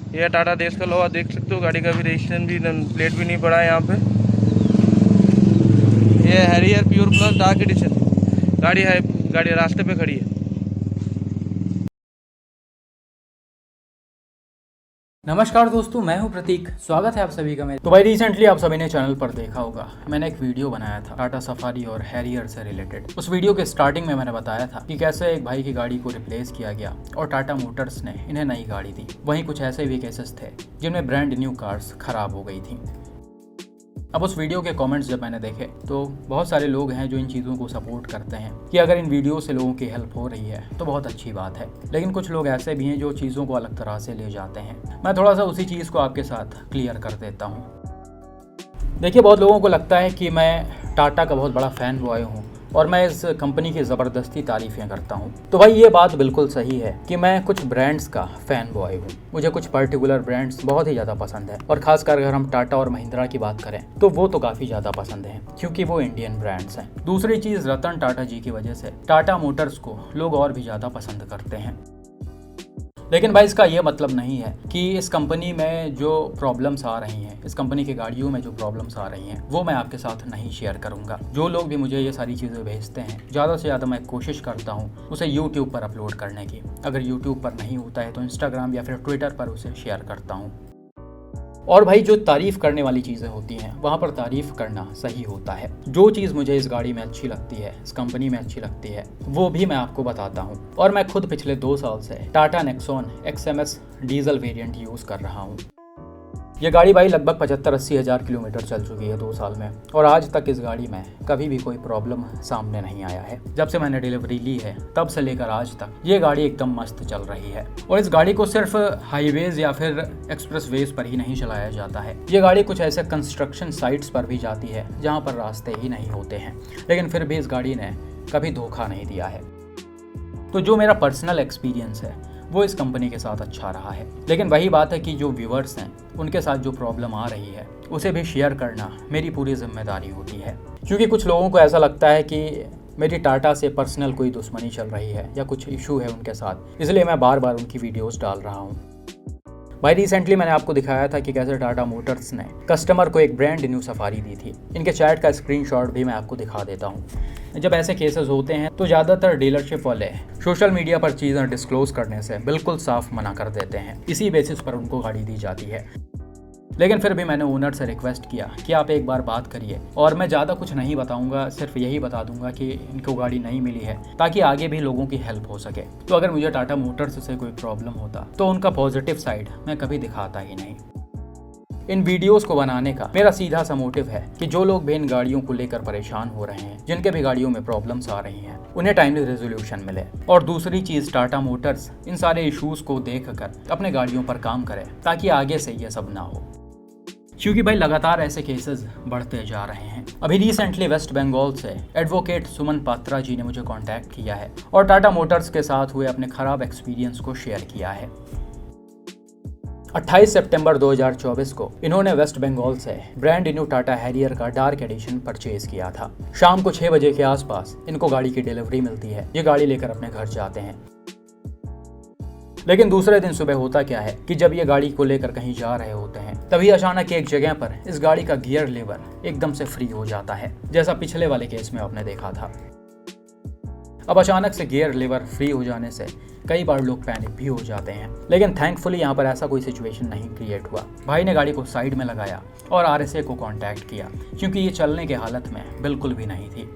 ये टाटा देश का लोहा देख सकते हो, गाड़ी का भी रजिस्ट्रेशन भी प्लेट भी नहीं पड़ा है यहाँ पे। ये Harrier pure plus dark edition गाड़ी है, गाड़ी रास्ते पे खड़ी है। नमस्कार दोस्तों, मैं हूं प्रतीक। स्वागत है आप सभी का मेरे। तो भाई रिसेंटली आप सभी ने चैनल पर देखा होगा, मैंने एक वीडियो बनाया था टाटा सफारी और हैरियर से रिलेटेड। उस वीडियो के स्टार्टिंग में मैंने बताया था कि कैसे एक भाई की गाड़ी को रिप्लेस किया गया और टाटा मोटर्स ने इन्हें नई गाड़ी दी। वहीं कुछ ऐसे भी केसेस थे जिनमें ब्रांड न्यू कार्स खराब हो गई थी। अब उस वीडियो के कमेंट्स जब मैंने देखे तो बहुत सारे लोग हैं जो इन चीज़ों को सपोर्ट करते हैं कि अगर इन वीडियो से लोगों की हेल्प हो रही है तो बहुत अच्छी बात है। लेकिन कुछ लोग ऐसे भी हैं जो चीज़ों को अलग तरह से ले जाते हैं। मैं थोड़ा सा उसी चीज़ को आपके साथ क्लियर कर देता हूँ। देखिए, बहुत लोगों को लगता है कि मैं टाटा का बहुत बड़ा फ़ैन बॉय हूँ और मैं इस कंपनी की ज़बरदस्ती तारीफ़ें करता हूँ। तो भाई ये बात बिल्कुल सही है कि मैं कुछ ब्रांड्स का फ़ैन बॉय हूँ। मुझे कुछ पर्टिकुलर ब्रांड्स बहुत ही ज़्यादा पसंद है और ख़ासकर अगर हम टाटा और महिंद्रा की बात करें तो वो तो काफ़ी ज़्यादा पसंद है क्योंकि वो इंडियन ब्रांड्स हैं। दूसरी चीज़, रतन टाटा जी की वजह से टाटा मोटर्स को लोग और भी ज़्यादा पसंद करते हैं। लेकिन भाई इसका ये मतलब नहीं है कि इस कंपनी में जो प्रॉब्लम्स आ रही हैं, इस कंपनी की गाड़ियों में जो प्रॉब्लम्स आ रही हैं वो मैं आपके साथ नहीं शेयर करूंगा। जो लोग भी मुझे ये सारी चीज़ें भेजते हैं, ज़्यादा से ज़्यादा मैं कोशिश करता हूँ उसे यूट्यूब पर अपलोड करने की। अगर यूट्यूब पर नहीं होता है तो इंस्टाग्राम या फिर ट्विटर पर उसे शेयर करता हूँ। और भाई जो तारीफ़ करने वाली चीज़ें होती हैं वहाँ पर तारीफ़ करना सही होता है। जो चीज़ मुझे इस गाड़ी में अच्छी लगती है, इस कंपनी में अच्छी लगती है, वो भी मैं आपको बताता हूँ। और मैं खुद पिछले 2 साल से Tata Nexon XMS diesel variant use कर रहा हूँ। ये गाड़ी भाई लगभग 75-80 हज़ार किलोमीटर चल चुकी है 2 साल में और आज तक इस गाड़ी में कभी भी कोई प्रॉब्लम सामने नहीं आया है। जब से मैंने डिलीवरी ली है तब से लेकर आज तक ये गाड़ी एकदम मस्त चल रही है। और इस गाड़ी को सिर्फ हाईवेज या फिर एक्सप्रेस वेज पर ही नहीं चलाया जाता है। ये गाड़ी कुछ ऐसे कंस्ट्रक्शन साइट्स पर भी जाती है जहाँ पर रास्ते ही नहीं होते हैं, लेकिन फिर भी इस गाड़ी ने कभी धोखा नहीं दिया है। तो जो मेरा पर्सनल एक्सपीरियंस है वो इस कंपनी के साथ अच्छा रहा है। लेकिन वही बात है कि जो व्यूअर्स हैं उनके साथ जो प्रॉब्लम आ रही है उसे भी शेयर करना मेरी पूरी जिम्मेदारी होती है। क्योंकि कुछ लोगों को ऐसा लगता है कि मेरी टाटा से पर्सनल कोई दुश्मनी चल रही है या कुछ इशू है उनके साथ, इसलिए मैं बार बार उनकी वीडियोस डाल रहा हूँ। भाई रिसेंटली मैंने आपको दिखाया था कि कैसे टाटा मोटर्स ने कस्टमर को एक ब्रांड न्यू सफारी दी थी। इनके चैट का स्क्रीनशॉट भी मैं आपको दिखा देता हूँ। जब ऐसे केसेस होते हैं तो ज़्यादातर डीलरशिप वाले सोशल मीडिया पर चीज़ें डिस्क्लोज करने से बिल्कुल साफ मना कर देते हैं। इसी बेसिस पर उनको गाड़ी दी जाती है। लेकिन फिर भी मैंने ओनर से रिक्वेस्ट किया कि आप एक बार बात करिए और मैं ज़्यादा कुछ नहीं बताऊंगा, सिर्फ यही बता दूंगा कि इनको गाड़ी नहीं मिली है ताकि आगे भी लोगों की हेल्प हो सके। तो अगर मुझे टाटा मोटर्स से कोई प्रॉब्लम होता तो उनका पॉजिटिव साइड मैं कभी दिखाता ही नहीं। इन वीडियोस को बनाने का मेरा सीधा सा मोटिव है कि जो लोग भी इन गाड़ियों को लेकर परेशान हो रहे हैं, जिनके भी गाड़ियों में प्रॉब्लम्स आ रही हैं, उन्हें टाइमली रेजोल्यूशन मिले। और दूसरी चीज़, टाटा मोटर्स इन सारे इश्यूज को देखकर अपने गाड़ियों पर काम करे ताकि आगे से ये सब ना हो। क्योंकि भाई लगातार ऐसे केसेस बढ़ते जा रहे हैं। अभी रिसेंटली वेस्ट बंगाल से एडवोकेट सुमन पात्रा जी ने मुझे कांटेक्ट किया है और टाटा मोटर्स के साथ हुए अपने खराब एक्सपीरियंस को शेयर किया है। 28 सितंबर 2024 को इन्होंने वेस्ट बंगाल से ब्रांड न्यू टाटा हैरियर का डार्क एडिशन परचेज किया था। शाम को 6 बजे के आसपास इनको गाड़ी की डिलीवरी मिलती है। ये गाड़ी लेकर अपने घर जाते हैं। लेकिन दूसरे दिन सुबह होता क्या है कि जब ये गाड़ी को लेकर कहीं जा रहे होते हैं तभी अचानक एक जगह पर इस गाड़ी का गियर लीवर एकदम से फ्री हो जाता है, जैसा पिछले वाले केस में आपने देखा था। अब अचानक से गियर लीवर फ्री हो जाने से कई बार लोग पैनिक भी हो जाते हैं, लेकिन थैंकफुली यहाँ पर ऐसा कोई सिचुएशन नहीं क्रिएट हुआ। भाई ने गाड़ी को साइड में लगाया और RSA को कांटेक्ट किया क्योंकि ये चलने के हालत में बिल्कुल भी नहीं थी।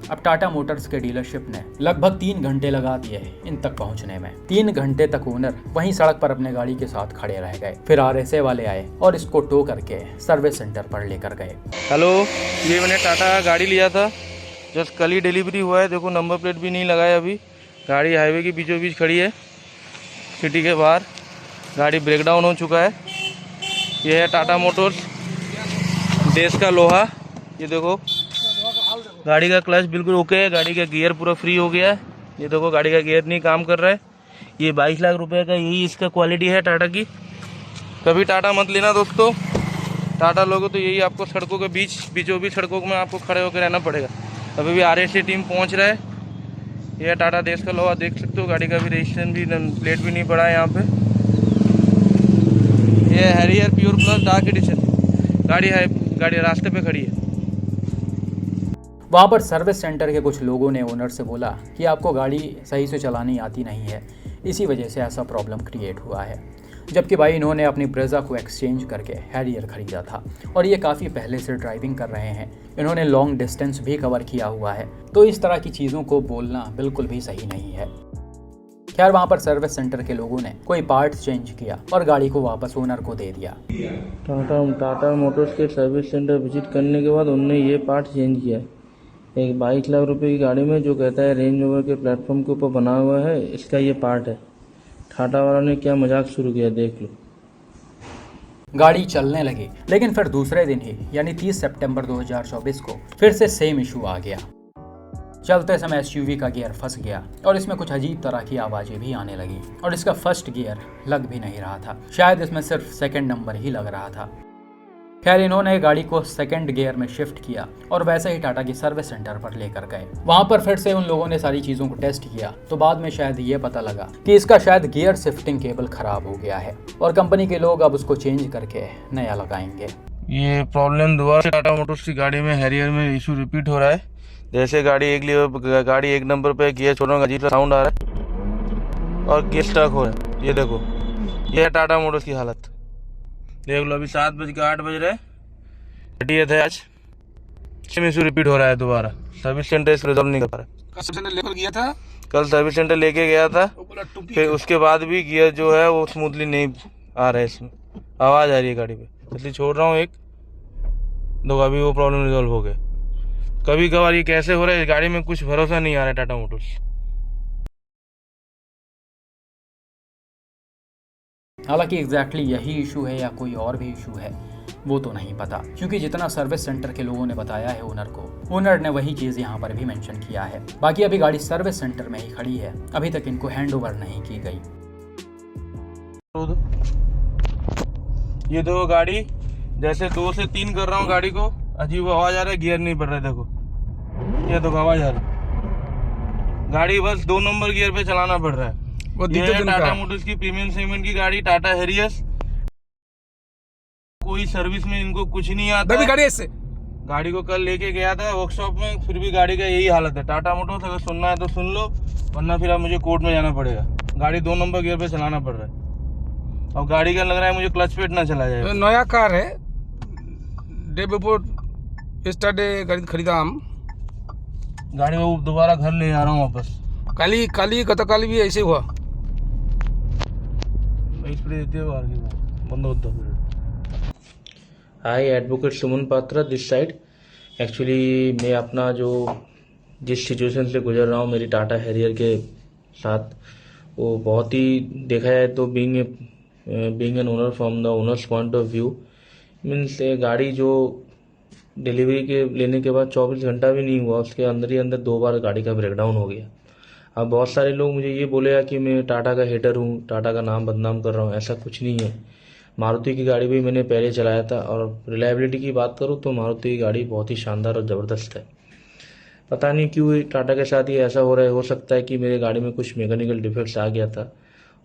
अब टाटा मोटर्स के डीलरशिप ने लगभग 3 घंटे लगा दिए इन तक पहुंचने में। 3 घंटे तक ओनर वहीं सड़क पर अपने गाड़ी के साथ खड़े रह गए। फिर RSA वाले आए और इसको टो करके सर्विस सेंटर पर लेकर गए। हेलो, ये मैंने टाटा गाड़ी लिया था, जस्ट कल ही डिलीवरी हुआ है। देखो नंबर प्लेट भी नहीं लगाया अभी। गाड़ी हाईवे के बीचों बीच खड़ी है, सिटी के बाहर। गाड़ी ब्रेकडाउन हो चुका है। ये है टाटा मोटर्स देश का लोहा। ये देखो गाड़ी का क्लच बिल्कुल ओके है, गाड़ी का गियर पूरा फ्री हो गया है। ये देखो गाड़ी का गियर नहीं काम कर रहा है। ये 22 लाख रुपए का यही इसका क्वालिटी है टाटा की। कभी टाटा मत लेना दोस्तों। टाटा लोगों तो यही आपको सड़कों के बीचों बीच सड़कों में आपको खड़े होकर रहना पड़ेगा। अभी भी RSA टीम पहुंच रहा है। यह टाटा देश का लोहा देख सकते हो, गाड़ी का भी रजिस्ट्रेशन भी प्लेट भी नहीं पड़ा है यहाँ पे। ये Harrier pure plus dark edition गाड़ी रास्ते पे खड़ी है। वहाँ पर सर्विस सेंटर के कुछ लोगों ने ओनर से बोला कि आपको गाड़ी सही से चलानी आती नहीं है, इसी वजह से ऐसा प्रॉब्लम क्रिएट हुआ है। जबकि भाई इन्होंने अपनी ब्रेजा को एक्सचेंज करके हैरियर खरीदा था और ये काफ़ी पहले से ड्राइविंग कर रहे हैं, इन्होंने लॉन्ग डिस्टेंस भी कवर किया हुआ है, तो इस तरह की चीज़ों को बोलना बिल्कुल भी सही नहीं है। खैर वहाँ पर सर्विस सेंटर के लोगों ने कोई पार्ट्स चेंज किया और गाड़ी को वापस ओनर को दे दिया। टाटा मोटर्स के सर्विस सेंटर विजिट करने के बाद उन्होंने ये पार्ट चेंज किया है। एक 22 लाख रुपए की गाड़ी में जो कहता है रेंज रोवर के प्लेटफॉर्म के ऊपर बना हुआ है, इसका ये पार्ट है। टाटा वालों ने क्या मजाक शुरू किया देख लो। गाड़ी चलने लगी, लेकिन फिर दूसरे दिन ही यानी 30 सितंबर 2024 को फिर से सेम इशू आ गया। चलते समय एसयूवी का गियर फंस गया और इसमें कुछ अजीब तरह की आवाज़ें भी आने लगी और इसका फर्स्ट गियर लग भी नहीं रहा था, शायद इसमें सिर्फ सेकंड नंबर ही लग रहा था। खैर इन्होंने गाड़ी को सेकंड गियर में शिफ्ट किया और वैसे ही टाटा की सर्विस सेंटर पर लेकर गए। वहां पर फिर से उन लोगों ने सारी चीज़ों को टेस्ट किया तो बाद में शायद ये पता लगा कि इसका शायद गियर शिफ्टिंग केबल खराब हो गया है और कंपनी के लोग अब उसको चेंज करके नया लगाएंगे। ये प्रॉब्लम दोबारा टाटा मोटर्स की गाड़ी में हैरियर में इशू रिपीट हो रहा है। जैसे गाड़ी एक नंबर पे गियर छोड़ने का अजीब साउंड आ रहा है और गियर स्टक हो रहा है। ये देखो, ये है टाटा मोटर्स की हालत। देख लो, अभी 7:08 बज रहे, 30 है आज। इशू रिपीट हो रहा है दोबारा। सर्विस सेंटर इसको रिजॉल्व नहीं कर पा रहा। कल सर्विस सेंटर लेके गया था, फिर उसके बाद भी गियर जो है वो स्मूथली नहीं आ रहा है, इसमें आवाज़ आ रही है गाड़ी पे। इसलिए छोड़ रहा हूँ एक दो, अभी वो प्रॉब्लम रिजॉल्व हो गए। कभी कभार ये कैसे हो रहा है, गाड़ी में कुछ भरोसा नहीं आ रहा है टाटा मोटर्स। हालांकि एग्जैक्टली यही इशू है या कोई और भी इशू है वो तो नहीं पता, क्योंकि जितना सर्विस सेंटर के लोगों ने बताया है ओनर को, ओनर ने वही चीज़ यहाँ पर भी मेंशन किया है। बाकी अभी गाड़ी सर्विस सेंटर में ही खड़ी है, अभी तक इनको हैंड ओवर नहीं की गई। ये देखो, गाड़ी जैसे 2 से 3 कर रहा हूँ, गाड़ी को अजीब आवाज़ आ रहा है, गियर नहीं बढ़ रहा है। देखो, ये देखो आवाज़ आ रही है। गाड़ी बस 2 नंबर गियर पे चलाना पड़ रहा है। ये है टाटा मोटर्स की प्रीमियम सेगमेंट की गाड़ी, टाटा हैरियर्स। कोई सर्विस में इनको कुछ नहीं आता है। गाड़ी को कल लेके गया था वर्कशॉप में, फिर भी गाड़ी का यही हालत है। टाटा मोटर्स अगर सुनना है तो सुन लो, वरना फिर अब मुझे कोर्ट में जाना पड़ेगा। गाड़ी 2 नंबर गियर पे चलाना पड़ रहा है और गाड़ी का लग रहा है मुझे क्लच पेट ना चला जाए। नया कार है, डे बिफोर यस्टरडे गाड़ी खरीदा हम। गाड़ी को दोबारा घर ले आ रहा हूँ वापस। काली गतकाली भी ऐसे हुआ। बंद होता है। Hi, advocate Suman Patra this side. Actually मैं अपना जो जिस सिचुएशन से गुजर रहा हूँ मेरी टाटा हैरियर के साथ, वो बहुत ही देखा जाए तो being an owner from the owners point of view, means गाड़ी जो डिलीवरी के लेने के बाद 24 घंटा भी नहीं हुआ, उसके अंदर ही अंदर 2 बार गाड़ी का ब्रेकडाउन हो गया। अब बहुत सारे लोग मुझे ये बोलेगा कि मैं टाटा का हेटर हूँ, टाटा का नाम बदनाम कर रहा हूँ। ऐसा कुछ नहीं है। मारुति की गाड़ी भी मैंने पहले चलाया था और रिलायबिलिटी की बात करूँ तो मारुति की गाड़ी बहुत ही शानदार और ज़बरदस्त है। पता नहीं क्यों टाटा के साथ ये ऐसा हो रहा है। हो सकता है कि मेरे गाड़ी में कुछ मैकेनिकल डिफेक्ट्स आ गया था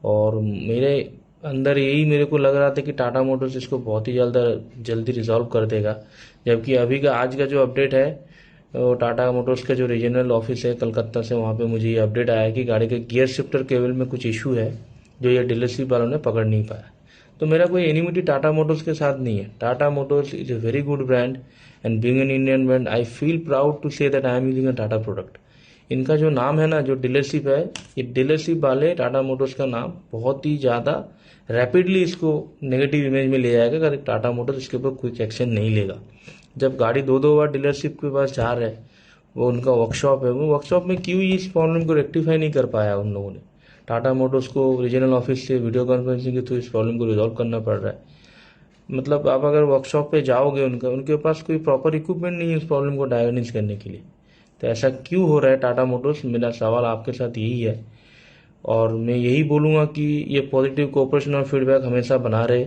और मेरे अंदर यही मेरे को लग रहा था कि टाटा मोटर्स इसको बहुत ही जल्दी रिजॉल्व कर देगा। जबकि अभी का आज का जो अपडेट है, तो टाटा मोटर्स का जो रीजनल ऑफिस है कलकत्ता से, वहाँ पे मुझे ये अपडेट आया कि गाड़ी के गियर शिफ्टर केबल में कुछ इशू है जो ये डीलरशिप वालों ने पकड़ नहीं पाया। तो मेरा कोई एनिमिटी टाटा मोटर्स के साथ नहीं है। Tata Motors is a very good brand and being an Indian brand I feel proud to say that I am using a Tata product. इनका जो नाम है ना, जो डीलरशिप है, ये डीलरशिप वाले टाटा मोटर्स का नाम बहुत ही ज़्यादा रैपिडली इसको नेगेटिव इमेज में ले जाएगा अगर टाटा मोटर्स इसके ऊपर क्विक एक्शन नहीं लेगा। जब गाड़ी 2 बार डीलरशिप के पास जा रहा है, वो उनका वर्कशॉप है, वो वर्कशॉप में क्यों इस प्रॉब्लम को रेक्टिफाई नहीं कर पाया उन लोगों ने। टाटा मोटर्स को रीजनल ऑफिस से वीडियो कॉन्फ्रेंसिंग के थ्रू इस प्रॉब्लम को रिजॉल्व करना पड़ रहा है। मतलब आप अगर वर्कशॉप पे जाओगे, उनके पास कोई प्रॉपर इक्विपमेंट नहीं है इस प्रॉब्लम को डायग्नोस करने के लिए। तो ऐसा क्यों हो रहा है टाटा मोटर्स, मेरा सवाल आपके साथ यही है। और मैं यही बोलूँगा कि ये पॉजिटिव कोऑपरेशन और फीडबैक हमेशा बना रहे,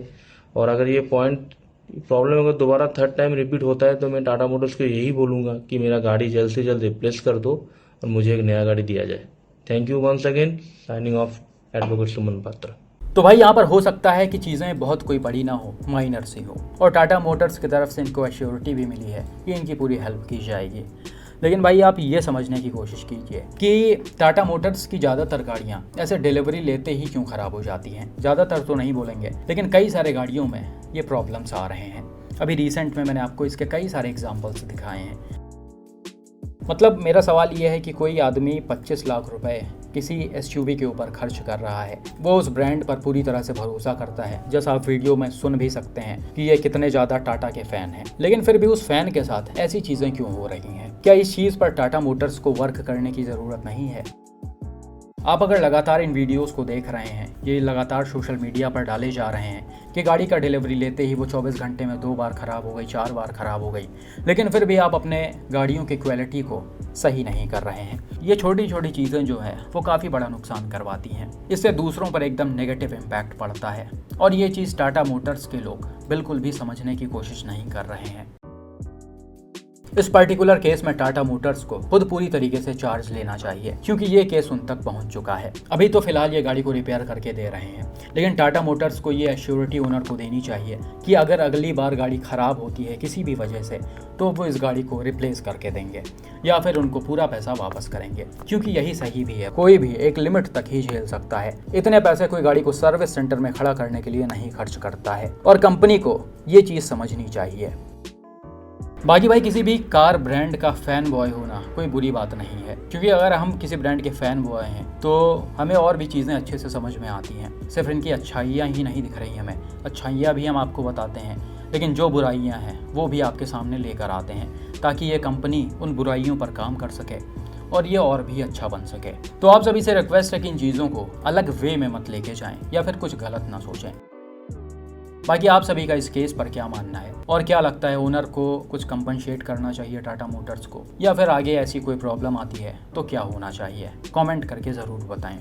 और अगर ये प्रॉब्लम अगर दोबारा 3rd टाइम रिपीट होता है तो मैं टाटा मोटर्स को यही बोलूँगा कि मेरा गाड़ी जल्द से जल्द रिप्लेस कर दो और मुझे एक नया गाड़ी दिया जाए। Thank you once again. Signing off, advocate Suman Patra. तो भाई यहाँ पर हो सकता है कि चीज़ें बहुत कोई बड़ी ना हो, माइनर सी हो, और टाटा मोटर्स की तरफ से इनको एश्योरिटी भी मिली है कि इनकी पूरी हेल्प की जाएगी। लेकिन भाई आप ये समझने की कोशिश कीजिए कि टाटा मोटर्स की ज़्यादातर गाड़ियाँ ऐसे डिलीवरी लेते ही क्यों ख़राब हो जाती हैं। ज़्यादातर तो नहीं बोलेंगे, लेकिन कई सारे गाड़ियों में ये प्रॉब्लम्स आ रहे हैं। अभी रिसेंट में मैंने आपको इसके कई सारे एग्जाम्पल्स दिखाए हैं। मतलब मेरा सवाल ये है कि कोई आदमी 25 लाख रुपए किसी एसयूवी के ऊपर खर्च कर रहा है, वो उस ब्रांड पर पूरी तरह से भरोसा करता है, जैसा आप वीडियो में सुन भी सकते हैं कि ये कितने ज़्यादा टाटा के फ़ैन हैं, लेकिन फिर भी उस फ़ैन के साथ ऐसी चीज़ें क्यों हो रही हैं? क्या इस चीज़ पर टाटा मोटर्स को वर्क करने की ज़रूरत नहीं है? आप अगर लगातार इन वीडियोस को देख रहे हैं, ये लगातार सोशल मीडिया पर डाले जा रहे हैं कि गाड़ी का डिलीवरी लेते ही वो 24 घंटे में 2 बार ख़राब हो गई, 4 बार ख़राब हो गई, लेकिन फिर भी आप अपने गाड़ियों की क्वालिटी को सही नहीं कर रहे हैं। ये छोटी छोटी चीज़ें जो है वो काफ़ी बड़ा नुकसान करवाती हैं। इससे दूसरों पर एकदम नेगेटिव इम्पैक्ट पड़ता है, और ये चीज़ टाटा मोटर्स के लोग बिल्कुल भी समझने की कोशिश नहीं कर रहे हैं। इस पर्टिकुलर केस में टाटा मोटर्स को खुद पूरी तरीके से चार्ज लेना चाहिए, क्योंकि ये केस उन तक पहुंच चुका है। अभी तो फिलहाल ये गाड़ी को रिपेयर करके दे रहे हैं, लेकिन टाटा मोटर्स को ये एश्योरिटी ओनर को देनी चाहिए कि अगर अगली बार गाड़ी खराब होती है किसी भी वजह से, तो वो इस गाड़ी को रिप्लेस करके देंगे या फिर उनको पूरा पैसा वापस करेंगे, क्योंकि यही सही भी है। कोई भी एक लिमिट तक ही झेल सकता है। इतने पैसे कोई गाड़ी को सर्विस सेंटर में खड़ा करने के लिए नहीं खर्च करता है, और कंपनी को ये चीज़ समझनी चाहिए। बाकी भाई किसी भी कार ब्रांड का फ़ैन बॉय होना कोई बुरी बात नहीं है, क्योंकि अगर हम किसी ब्रांड के फ़ैन बॉय हैं तो हमें और भी चीज़ें अच्छे से समझ में आती हैं। सिर्फ इनकी अच्छाइयाँ ही नहीं दिख रही हमें, अच्छाइयाँ भी हम आपको बताते हैं, लेकिन जो बुराइयाँ हैं वो भी आपके सामने लेकर आते हैं, ताकि ये कंपनी उन बुराइयों पर काम कर सके और ये और भी अच्छा बन सके। तो आप सभी से रिक्वेस्ट है कि इन चीज़ों को अलग वे में मत लेके जाएँ या फिर कुछ गलत ना सोचें। बाकी आप सभी का इस केस पर क्या मानना है, और क्या लगता है ओनर को कुछ कंपनसेट करना चाहिए टाटा मोटर्स को, या फिर आगे ऐसी कोई प्रॉब्लम आती है तो क्या होना चाहिए? कमेंट करके ज़रूर बताएं।